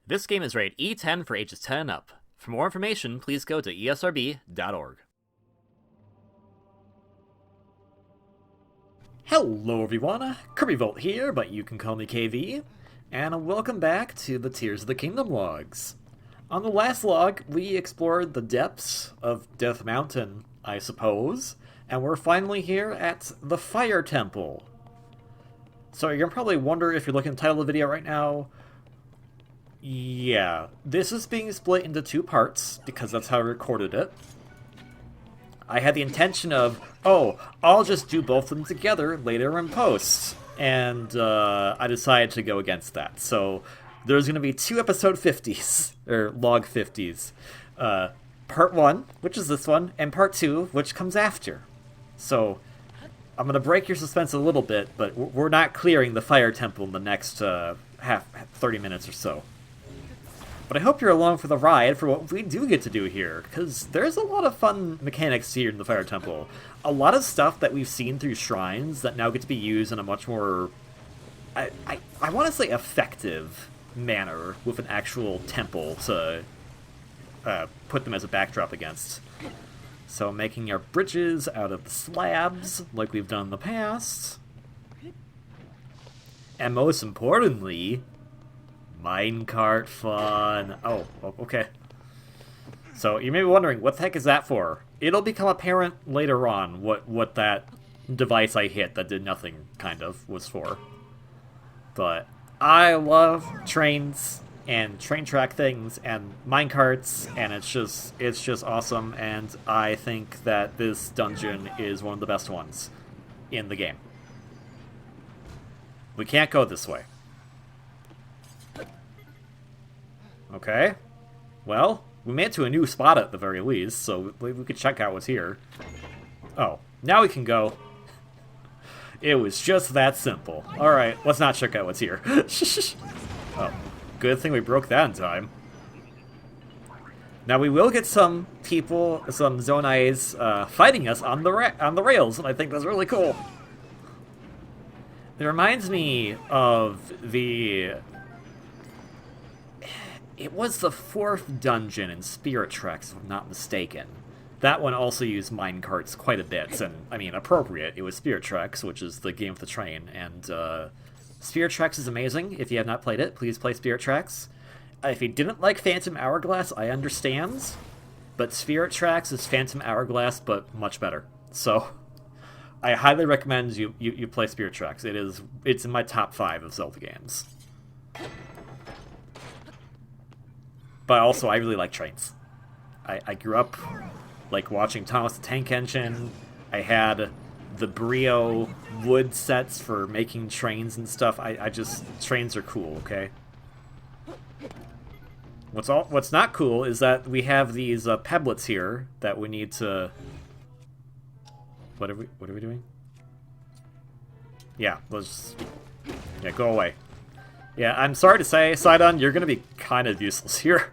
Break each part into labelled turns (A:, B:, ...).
A: This game is rated E10 for ages 10 and up. For more information, please go to esrb.org.
B: Hello everyone, KirbyVolt here, but you can call me KV, and welcome back to the Tears of the Kingdom logs. On the last log, we explored the depths of Death Mountain, I suppose, and we're finally here at the Fire Temple. So you're gonna probably wonder if you're looking at the title of the video right now. Yeah, this is being split into two parts, because that's how I recorded it. I had the intention of, I'll just do both of them together later in post. And I decided to go against that. So there's going to be two episode 50s, or log 50s. Part 1, which is this one, and part 2, which comes after. So I'm going to break your suspense a little bit, but we're not clearing the Fire Temple in the next 30 minutes or so. But I hope you're along for the ride for what we do get to do here, because there's a lot of fun mechanics here in the Fire Temple. A lot of stuff that we've seen through shrines that now get to be used in a much more, I want to say effective manner with an actual temple to put them as a backdrop against. So making our bridges out of the slabs, like we've done in the past. And most importantly, minecart fun. Oh, okay. So you may be wondering, what the heck is that for? It'll become apparent later on what that device I hit that did nothing, kind of, was for. But I love trains and train track things and minecarts, and it's just awesome, and I think that this dungeon is one of the best ones in the game. We can't go this way. Okay. Well, we made it to a new spot at the very least, so we could check out what's here. Oh, now we can go. It was just that simple. Alright, let's not check out what's here. Oh, good thing we broke that in time. Now we will get some people, some Zonais, fighting us on the rails, and I think that's really cool. It reminds me of the... It was the 4th dungeon in Spirit Tracks, if I'm not mistaken. That one also used minecarts quite a bit, and, I mean, appropriate. It was Spirit Tracks, which is the game with the train, and Spirit Tracks is amazing. If you have not played it, please play Spirit Tracks. If you didn't like Phantom Hourglass, I understand, but Spirit Tracks is Phantom Hourglass, but much better. So, I highly recommend you play Spirit Tracks. It's in my top 5 of Zelda games. But also, I really like trains. I grew up, like, watching Thomas the Tank Engine. I had the Brio wood sets for making trains and stuff. Trains are cool, okay? What's not cool is that we have these peblets here that we need to... What are we doing? Yeah, go away. Yeah, I'm sorry to say, Sidon, you're gonna be kind of useless here.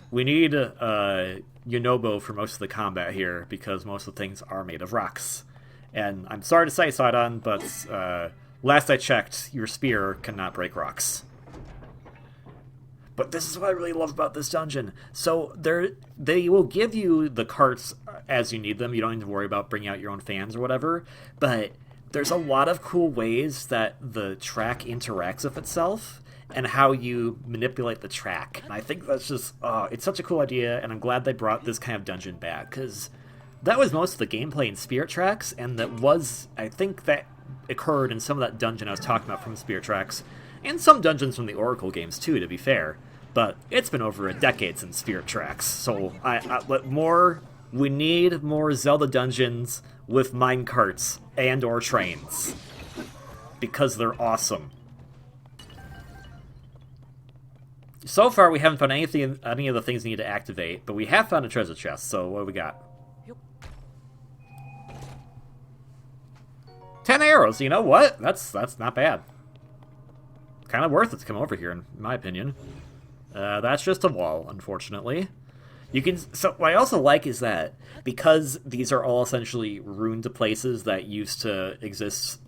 B: We need Yunobo for most of the combat here, because most of the things are made of rocks. And I'm sorry to say, Sidon, but last I checked, your spear cannot break rocks. But this is what I really love about this dungeon. So they will give you the carts as you need them. You don't need to worry about bringing out your own fans or whatever. But there's a lot of cool ways that the track interacts with itself and how you manipulate the track. And I think that's just, it's such a cool idea, and I'm glad they brought this kind of dungeon back, because that was most of the gameplay in Spirit Tracks, and I think that occurred in some of that dungeon I was talking about from Spirit Tracks, and some dungeons from the Oracle games too, to be fair. But it's been over a decade since Spirit Tracks, so we need more Zelda dungeons with minecarts and or trains, because they're awesome. So far, we haven't found any of the things we need to activate, but we have found a treasure chest, so what do we got? 10 arrows, you know what? That's not bad. Kind of worth it to come over here, in my opinion. That's just a wall, unfortunately. So what I also like is that, because these are all essentially ruined places that used to exist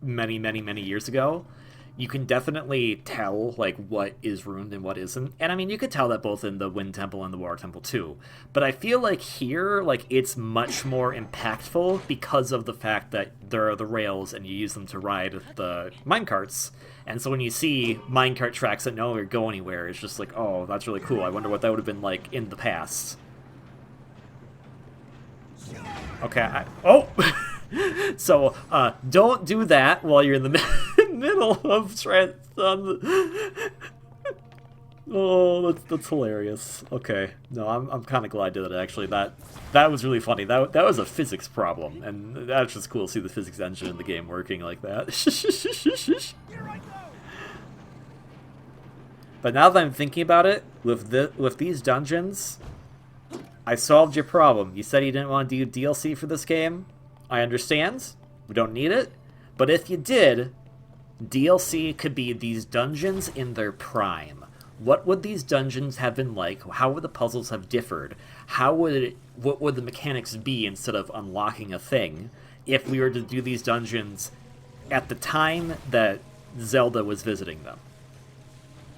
B: many, many, many years ago, you can definitely tell like what is ruined and what isn't. And I mean, you could tell that both in the Wind Temple and the Water Temple too. But I feel like here, like it's much more impactful because of the fact that there are the rails and you use them to ride the minecarts. And so when you see minecart tracks that no longer go anywhere, it's just like, oh, that's really cool. I wonder what that would have been like in the past. Okay, oh! So, don't do that while you're in the middle of Oh, that's hilarious. Okay, no, I'm kind of glad I did it, actually. That was really funny. That was a physics problem, and that's just cool to see the physics engine in the game working like that. But now that I'm thinking about it, with these dungeons, I solved your problem. You said you didn't want to do DLC for this game. I understand. We don't need it. But if you did, DLC could be these dungeons in their prime. What would these dungeons have been like? How would the puzzles have differed? What would the mechanics be instead of unlocking a thing if we were to do these dungeons at the time that Zelda was visiting them?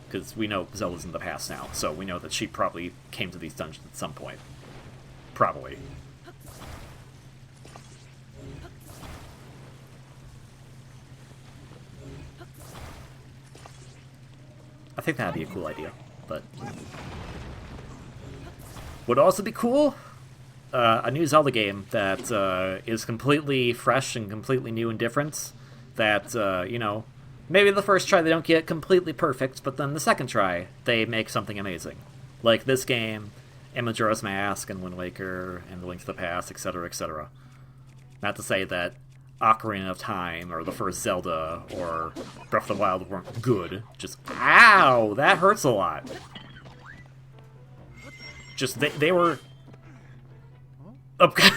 B: Because we know Zelda's in the past now, so we know that she probably came to these dungeons at some point. Probably. I think that'd be a cool idea, but would also be cool a new Zelda game that is completely fresh and completely new and different. That you know, maybe the first try they don't get completely perfect, but then the second try they make something amazing, like this game, and Majora's Mask, and Wind Waker, and The Link to the Past, etc., etc. Not to say that Ocarina of Time or the first Zelda or Breath of the Wild weren't good. Just, ow! That hurts a lot. Just, they were... Okay.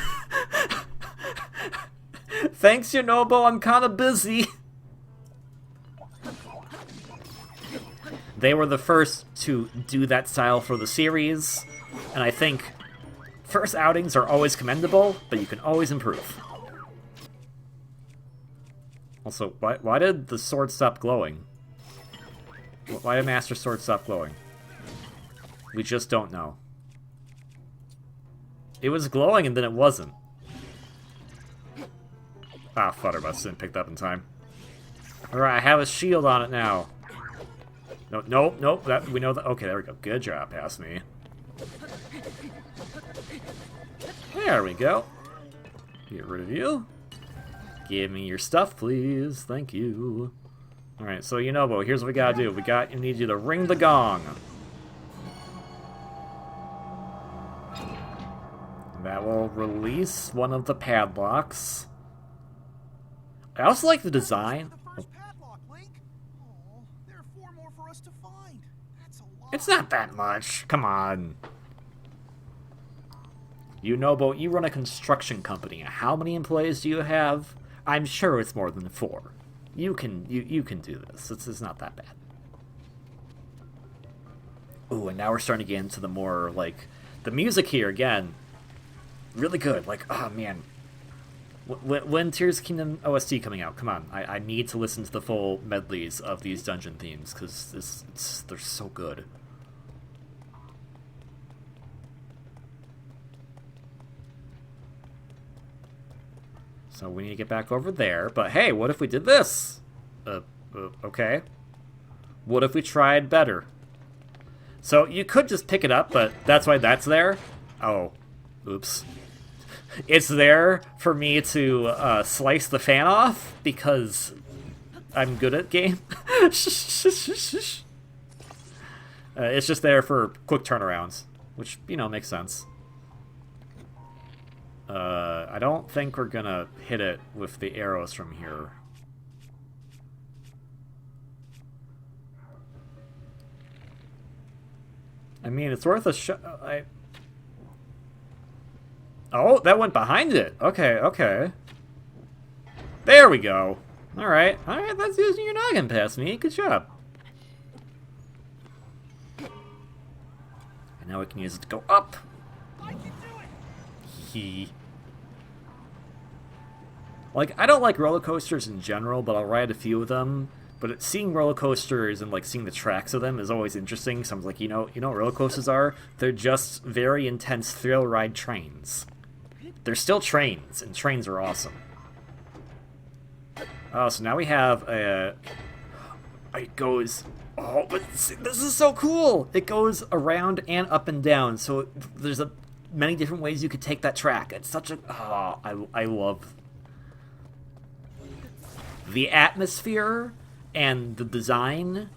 B: Thanks, Yunobo, I'm kinda busy. They were the first to do that style for the series, and I think first outings are always commendable, but you can always improve. Also, why did the sword stop glowing? Why did Master Sword stop glowing? We just don't know. It was glowing and then it wasn't. Ah, Futterbus didn't pick that up in time. Alright, I have a shield on it now. Nope, we know that. Okay, there we go. Good job, past me. There we go. Get rid of you. Give me your stuff, please. Thank you. Alright, so Yunobo, here's what we gotta do. We need you to ring the gong. That will release one of the padlocks. I also like the design. It's not that much. Come on. Yunobo, you run a construction company. How many employees do you have? I'm sure it's more than 4. You can do this. It's not that bad. Ooh, and now we're starting to get into the more, like, the music here, again, really good. Like, oh, man. When Tears of the Kingdom OST coming out? Come on. I need to listen to the full medleys of these dungeon themes, because they're so good. So we need to get back over there. But hey, what if we did this? Okay. What if we tried better? So you could just pick it up, but that's why that's there. Oh, oops. It's there for me to slice the fan off because I'm good at game. It's just there for quick turnarounds, which, you know, makes sense. I don't think we're gonna hit it with the arrows from here. I mean, it's worth a shot. Oh, that went behind it. Okay. There we go. Alright, that's using your noggin past me. Good job. And now we can use it to go up. I can do it. Like, I don't like roller coasters in general, but I'll ride a few of them But seeing roller coasters and like seeing the tracks of them is always interesting. So I'm like, you know what roller coasters are? They're just very intense thrill ride trains. They're still trains, and trains are awesome. Oh, so now we have a... It goes... Oh, but this is so cool! It goes around and up and down, so there's many different ways you could take that track. It's such a... Oh, I love... The atmosphere and the design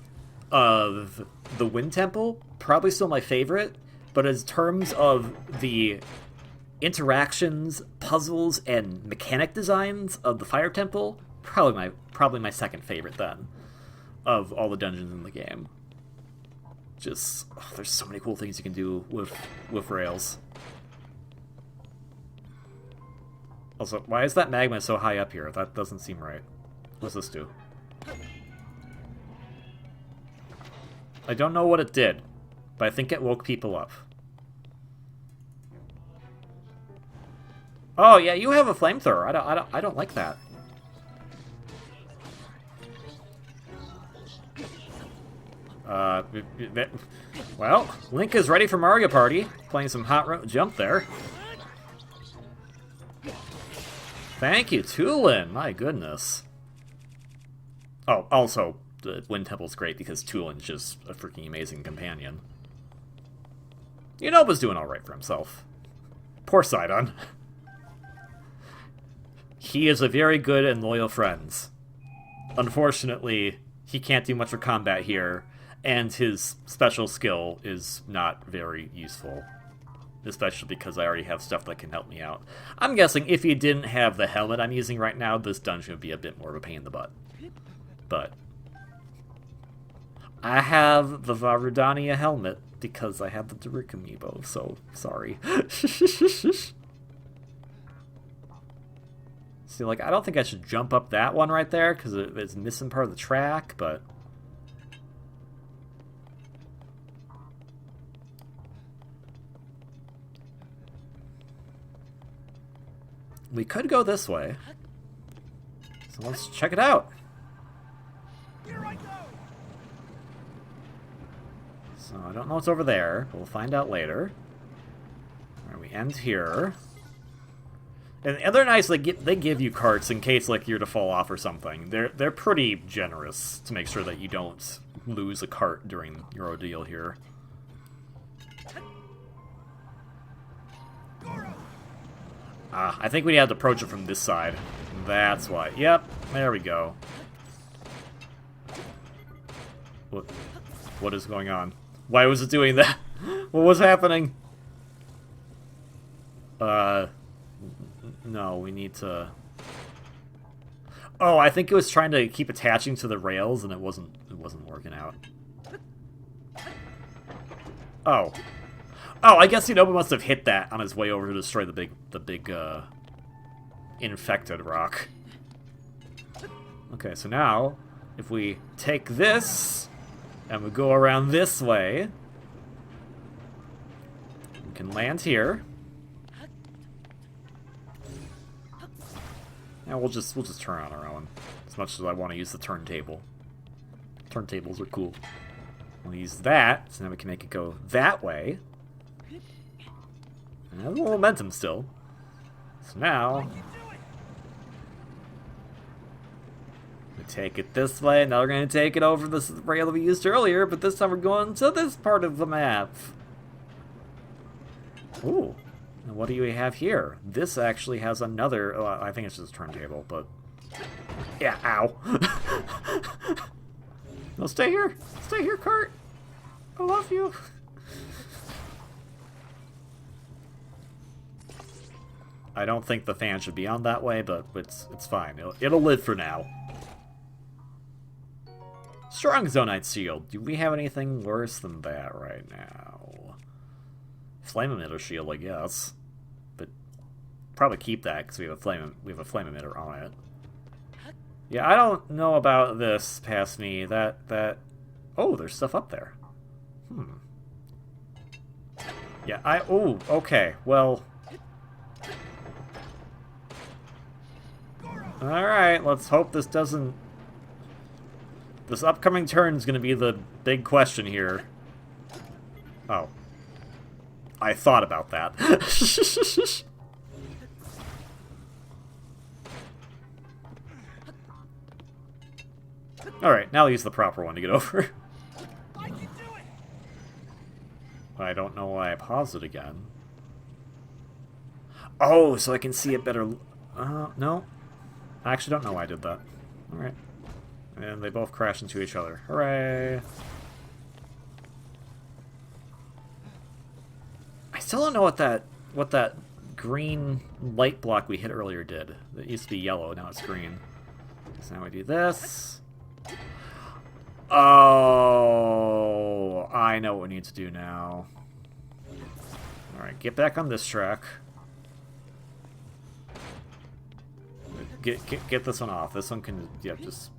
B: of the Wind Temple, probably still my favorite, but in terms of the interactions, puzzles, and mechanic designs of the Fire Temple, probably my second favorite then, of all the dungeons in the game. Just, there's so many cool things you can do with rails. Also, why is that magma so high up here? That doesn't seem right. What's this do? I don't know what it did, but I think it woke people up. Oh yeah, you have a flamethrower. I don't like that. Well, Link is ready for Mario Party. Playing some Hot Road Jump there. Thank you, Tulin. My goodness. Oh, also, the Wind Temple's great because Tulin's just a freaking amazing companion. Yunobo's doing alright for himself. Poor Sidon. He is a very good and loyal friend. Unfortunately, he can't do much for combat here, and his special skill is not very useful. Especially because I already have stuff that can help me out. I'm guessing if he didn't have the helmet I'm using right now, this dungeon would be a bit more of a pain in the butt. But I have the Varudania helmet because I have the Daruk amiibo, so sorry. See, like, I don't think I should jump up that one right there because it's missing part of the track, but... We could go this way. So let's check it out. Here I go. So I don't know what's over there, but we'll find out later. Alright, we end here. And they're nice. They give you carts in case like you're to fall off or something. They're pretty generous to make sure that you don't lose a cart during your ordeal here. I think we have to approach it from this side. That's why. Yep, there we go. What is going on? Why was it doing that? What was happening? No, we need to... Oh, I think it was trying to keep attaching to the rails, and it wasn't working out. Oh. Oh, I guess Yunobo must have hit that on his way over to destroy the big infected rock. Okay, so now, if we take this, and we go around this way, we can land here. And we'll just turn on our own, as much as I want to use the turntable. Turntables are cool. We'll use that, so now we can make it go that way. And it has a little momentum still. So now, we take it this way, now we're going to take it over this rail that we used earlier, but this time we're going to this part of the map. Ooh. And what do we have here? This actually has another... Oh, I think it's just a turntable, but... Yeah, ow. No, stay here. Stay here, cart. I love you. I don't think the fan should be on that way, but it's fine. It'll live for now. Strong Zonite Shield. Do we have anything worse than that right now? Flame emitter shield, I guess, but probably keep that because we have a flame emitter on it. Yeah, I don't know about this past me. That oh, there's stuff up there. Yeah, oh, okay. Well, all right. Let's hope this doesn't This upcoming turn is going to be the big question here. Oh. I thought about that. Alright, now use the proper one to get over. I don't know why I paused it again. Oh, so I can see it better. No. I actually don't know why I did that. Alright. And they both crash into each other. Hooray! I still don't know what that green light block we hit earlier did. It used to be yellow, now it's green. So now we do this. Oh, I know what we need to do now. Alright, get back on this track. Get this one off. This one can, yeah, just...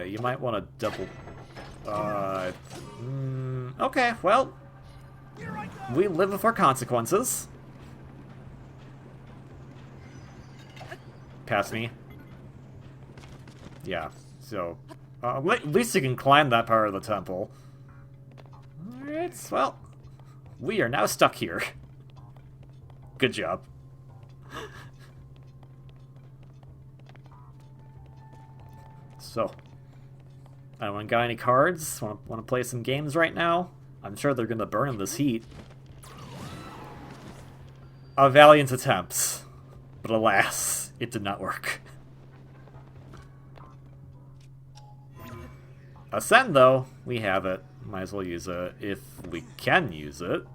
B: you might want to double... okay, well... We live with our consequences. Pass me. Yeah, so... at least you can climb that part of the temple. Alright, well... We are now stuck here. Good job. So... Anyone got any cards? Want to play some games right now? I'm sure they're going to burn in this heat. A valiant attempt. But alas, it did not work. Ascend, though, we have it. Might as well use it if we can use it.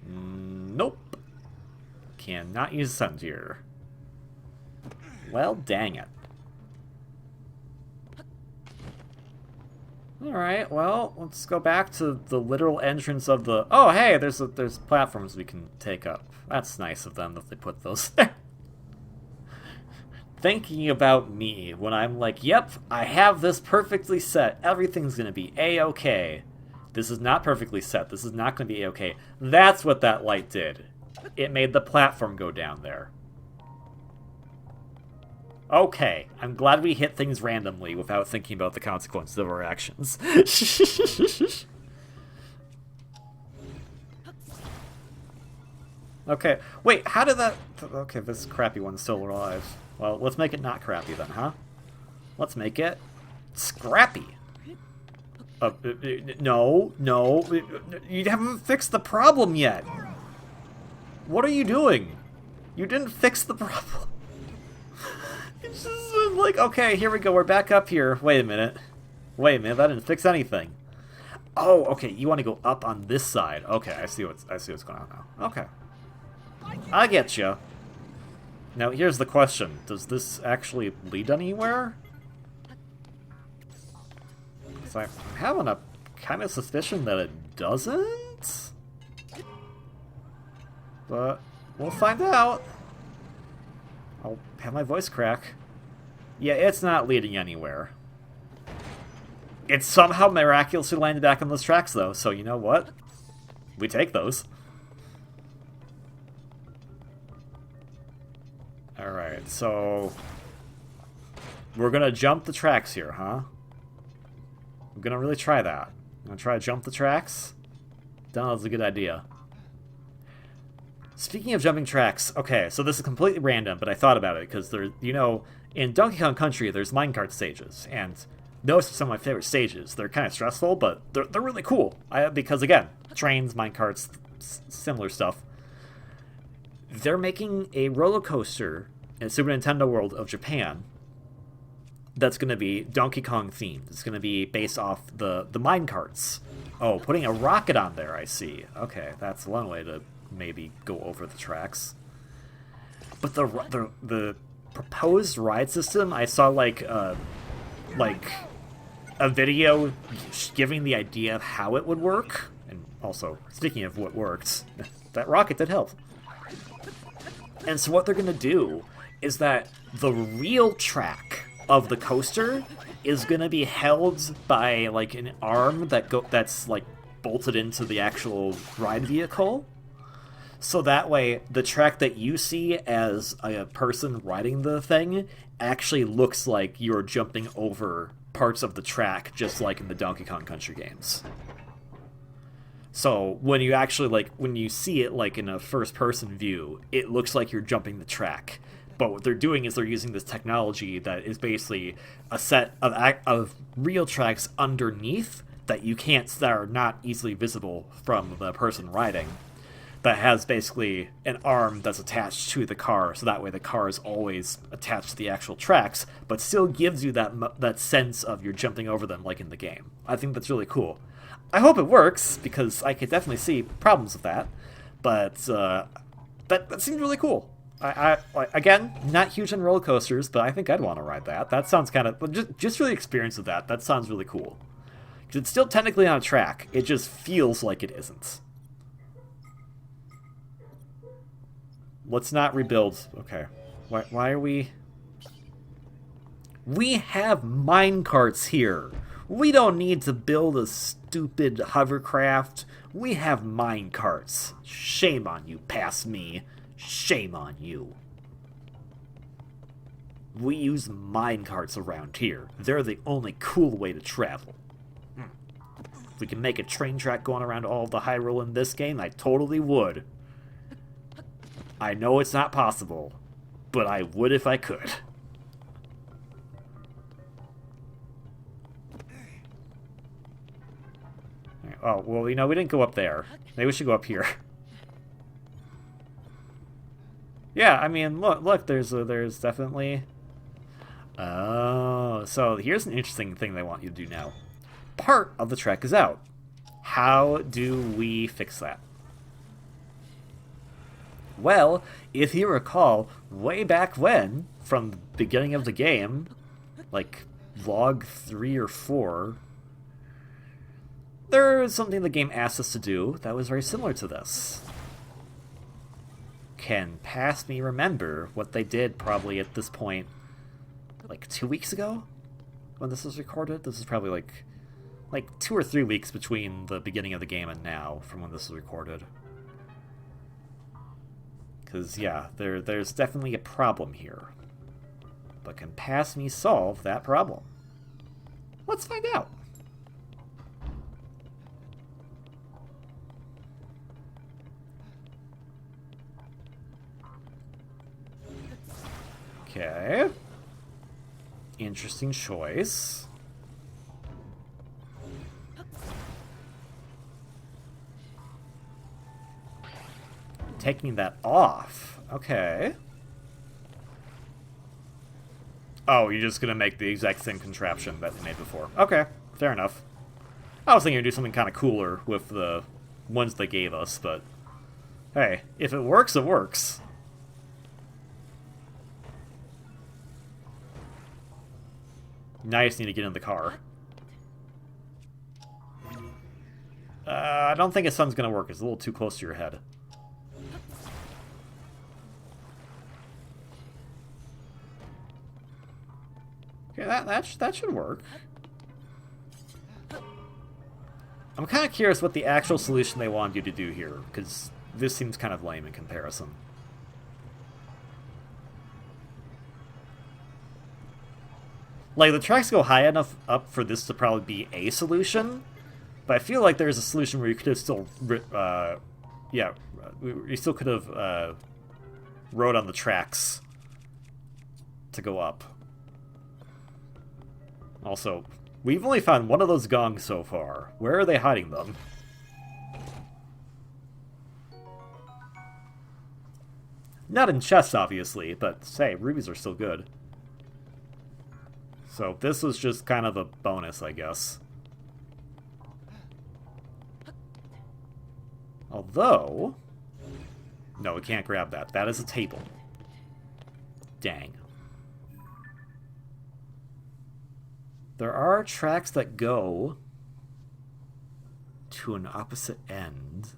B: Nope. Cannot use Ascend here. Well, dang it. Alright, well, let's go back to the literal entrance of the... Oh, hey, there's platforms we can take up. That's nice of them that they put those there. Thinking about me when I'm like, yep, I have this perfectly set. Everything's going to be A-okay. This is not perfectly set. This is not going to be A-okay. That's what that light did. It made the platform go down there. Okay, I'm glad we hit things randomly without thinking about the consequences of our actions. Okay, wait, how did that... Okay, this crappy one's still alive. Well, let's make it not crappy then, huh? Let's make it scrappy. No, you haven't fixed the problem yet. What are you doing? You didn't fix the problem. It's just like, okay, here we go, we're back up here. Wait a minute, that didn't fix anything. Oh, okay, you want to go up on this side. Okay, I see what's going on now. Okay. I get you. Now, here's the question. Does this actually lead anywhere? Because I'm having a kind of suspicion that it doesn't? But we'll find out. I'll have my voice crack. Yeah, it's not leading anywhere. It somehow miraculously landed back on those tracks, though, so you know what? We take those. Alright, so... We're gonna jump the tracks here, huh? I'm gonna really try that. I'm gonna try to jump the tracks. Don't know if that's a good idea. Speaking of jumping tracks, okay, so this is completely random, but I thought about it, because there, you know, in Donkey Kong Country, there's minecart stages, and those are some of my favorite stages. They're kind of stressful, but they're really cool, because, again, trains, minecarts, similar stuff. They're making a roller coaster in Super Nintendo World of Japan that's going to be Donkey Kong themed. It's going to be based off the minecarts. Oh, putting a rocket on there, I see. Okay, that's one way to maybe go over the tracks. But the proposed ride system, I saw like a video giving the idea of how it would work. And also, speaking of what worked, that rocket did help. And so what they're going to do is that the real track of the coaster is going to be held by like an arm that's like bolted into the actual ride vehicle. So that way, the track that you see as a person riding the thing actually looks like you're jumping over parts of the track, just like in the Donkey Kong Country games. So when you actually, like, when you see it, like, in a first-person view, it looks like you're jumping the track. But what they're doing is they're using this technology that is basically a set of real tracks underneath that that are not easily visible from the person riding, that has basically an arm that's attached to the car, so that way the car is always attached to the actual tracks, but still gives you that sense of you're jumping over them like in the game. I think that's really cool. I hope it works, because I could definitely see problems with that, but that seems really cool. Again, not huge on roller coasters, but I think I'd want to ride that. That sounds kind of... Just for the experience of that, that sounds really cool. Because it's still technically on a track, it just feels like it isn't. Let's not rebuild. Okay. Why are we... We have minecarts here. We don't need to build a stupid hovercraft. We have minecarts. Shame on you, past me. Shame on you. We use minecarts around here. They're the only cool way to travel. If we can make a train track going around all of the Hyrule in this game, I totally would. I know it's not possible, but I would if I could. Oh, well, we didn't go up there. Maybe we should go up here. Yeah, I mean, look, there's definitely... Oh, so here's an interesting thing they want you to do now. Part of the track is out. How do we fix that? Well, if you recall, way back when, from the beginning of the game, like log 3 or 4, there was something the game asked us to do that was very similar to this. Can past me remember what they did probably at this point, like 2 weeks ago? When this was recorded? This is probably like 2 or 3 weeks between the beginning of the game and now, from when this was recorded. Because, yeah, there's definitely a problem here. But can past me solve that problem? Let's find out. Okay. Interesting choice. Taking that off. Okay. Oh, you're just gonna make the exact same contraption that they made before. Okay, fair enough. I was thinking you'd do something kind of cooler with the ones they gave us, but... Hey, if it works, it works. Now you just need to get in the car. I don't think his son's gonna work. It's a little too close to your head. Okay, that should work. I'm kind of curious what the actual solution they wanted you to do here, because this seems kind of lame in comparison. Like, the tracks go high enough up for this to probably be a solution, but I feel like there's a solution where you could have still, yeah, you still could have rode on the tracks to go up. Also, we've only found one of those gongs so far. Where are they hiding them? Not in chests, obviously, but say, rubies are still good. So this was just kind of a bonus, I guess. Although... No, we can't grab that. That is a table. Dang. There are tracks that go to an opposite end.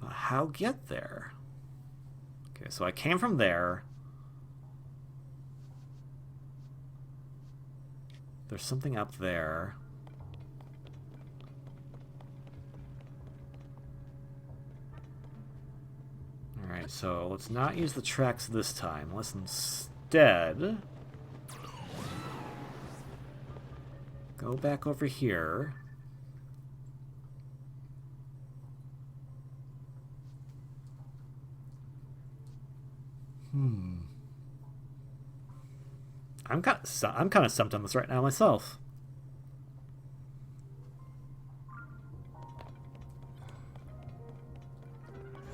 B: But how get there? Okay, so I came from there. There's something up there. Alright, so let's not use the tracks this time. Let's instead go back over here. I'm kind of stumped on this right now myself.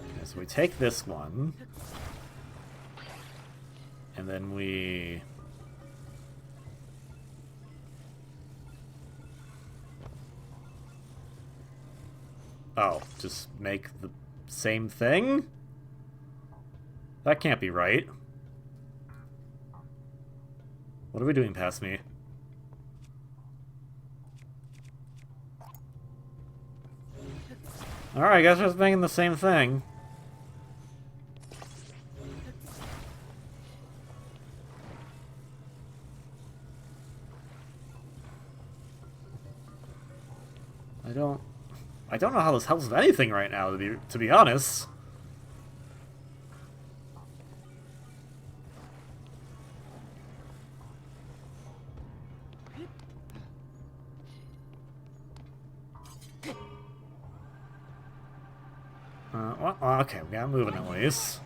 B: Okay, so we take this one, and then we just make the same thing? That can't be right. What are we doing past me? Alright, I guess we're just making the same thing. I don't know how this helps with anything right now, to be honest. Well, okay, we got moving at least.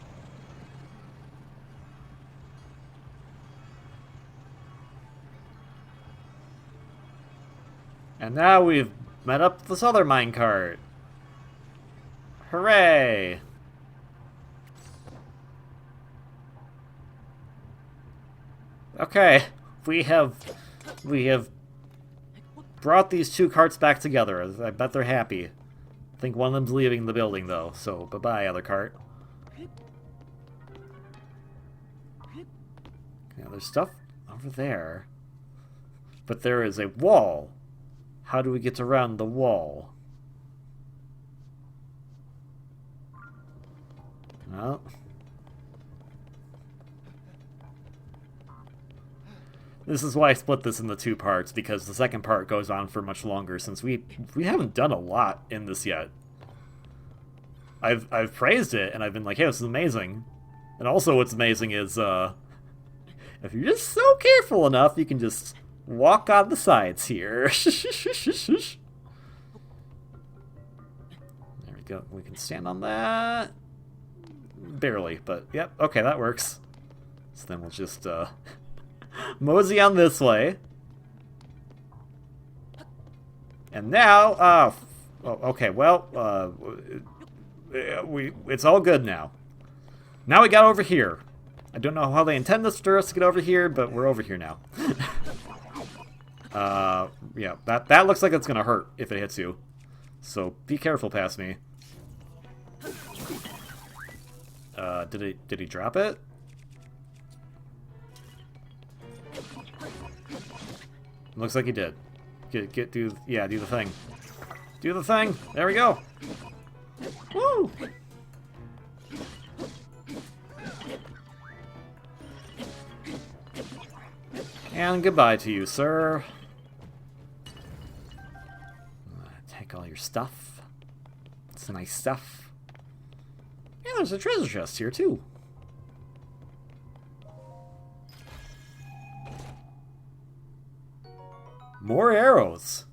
B: And now we've met up this other minecart. Hooray! Okay, we have brought these two carts back together. I bet they're happy. I think one of them's leaving the building though, so bye-bye, other cart. Yeah, there's stuff over there. But there is a wall. How do we get around the wall? Well, this is why I split this into two parts, because the second part goes on for much longer, since we haven't done a lot in this yet. I've praised it, and I've been like, hey, this is amazing. And also what's amazing is, if you're just so careful enough, you can just walk on the sides here. There we go. We can stand on that. Barely, but yep. Okay, that works. So then we'll just mosey on this way. And now, okay, well, it's all good now. Now we got over here. I don't know how they intend this for us to get over here, but we're over here now. Yeah, that looks like it's gonna hurt if it hits you. So be careful past me. Did he drop it? Looks like he did. Do the thing. Do the thing. There we go. Woo! And goodbye to you, sir. Take all your stuff. It's nice stuff. Yeah, there's a treasure chest here, too. More arrows.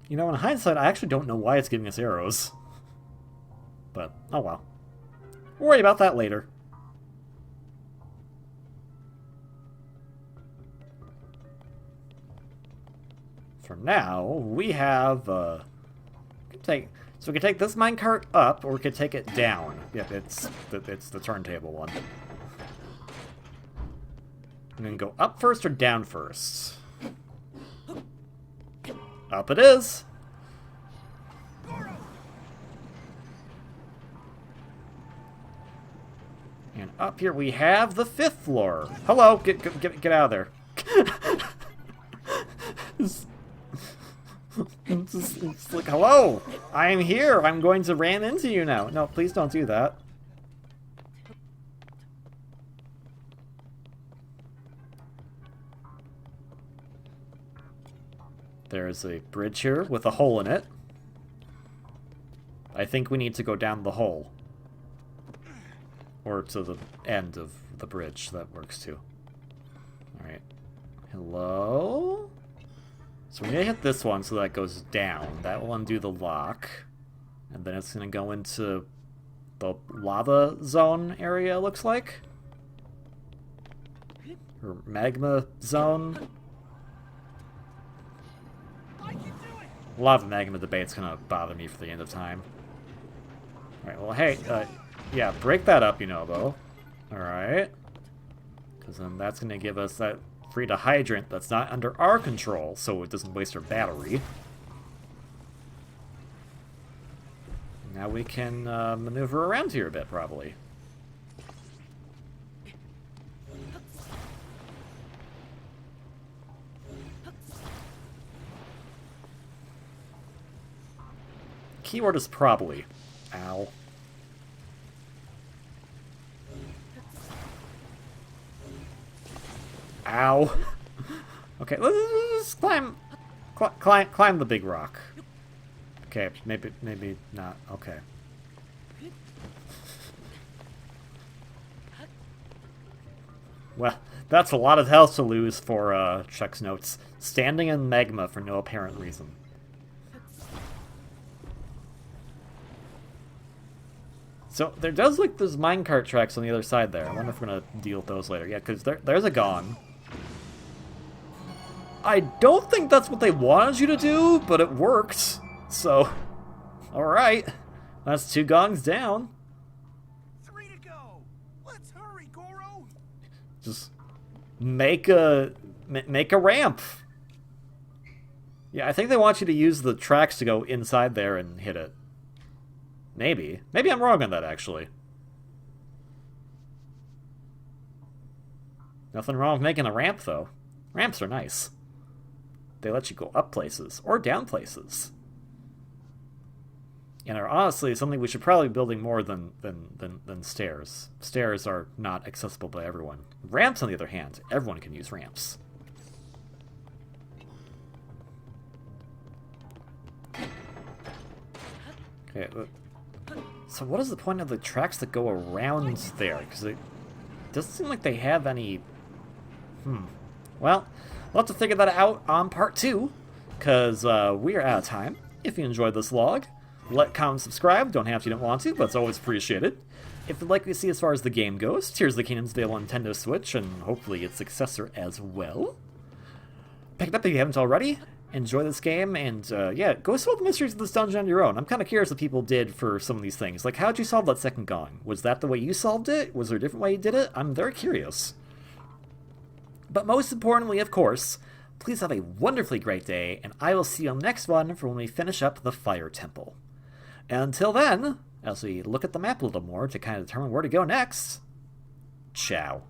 B: You know, in hindsight, I actually don't know why it's giving us arrows. But, oh well. We'll worry about that later. For now, we have, so we can take this minecart up, or we could take it down. Yep, it's the turntable one. And then go up first or down first? Up it is! And up here we have the 5th floor. Hello, get out of there. It's like, hello, I am here. I'm going to ram into you now. No, please don't do that. There's a bridge here with a hole in it. I think we need to go down the hole. Or to the end of the bridge. That works too. Alright. Hello? So we're gonna hit this one so that goes down. That will undo the lock. And then it's gonna go into the lava zone area, looks like. Or magma zone. Lava magma debate's gonna bother me for the end of time. Alright, well, hey, yeah, break that up, Yunobo. Alright. Because then that's gonna give us that Frida hydrant that's not under our control, so it doesn't waste our battery. Now we can maneuver around here a bit, probably. Keyword is probably. Ow. Ow. Okay, let's climb the big rock. Okay, maybe not. Okay. Well, that's a lot of health to lose for Chuck's notes. Standing in magma for no apparent reason. So there does look there's minecart tracks on the other side there. I wonder if we're gonna deal with those later. Yeah, because there's a gong. I don't think that's what they wanted you to do, but it worked. So, all right, that's 2 gongs down.
C: 3 to go. Let's hurry, Goro.
B: Just make a ramp. Yeah, I think they want you to use the tracks to go inside there and hit it. Maybe I'm wrong on that, actually. Nothing wrong with making a ramp, though. Ramps are nice. They let you go up places or down places. And are honestly something we should probably be building more than stairs. Stairs are not accessible by everyone. Ramps, on the other hand, everyone can use ramps. Okay, so what is the point of the tracks that go around there? Because it doesn't seem like they have any... Well, we'll have to figure that out on part 2, because we are out of time. If you enjoyed this vlog, like, comment, subscribe. Don't have to, you don't want to, but it's always appreciated. If you'd like to see as far as the game goes, Tears of the Kingdom's available on Nintendo Switch, and hopefully its successor as well. Pick it up if you haven't already. Enjoy this game, and yeah, go solve the mysteries of this dungeon on your own. I'm kind of curious what people did for some of these things. Like, how'd you solve that second gong? Was that the way you solved it? Was there a different way you did it? I'm very curious. But most importantly, of course, please have a wonderfully great day, and I will see you on the next one for when we finish up the Fire Temple. And until then, as we look at the map a little more to kind of determine where to go next, ciao.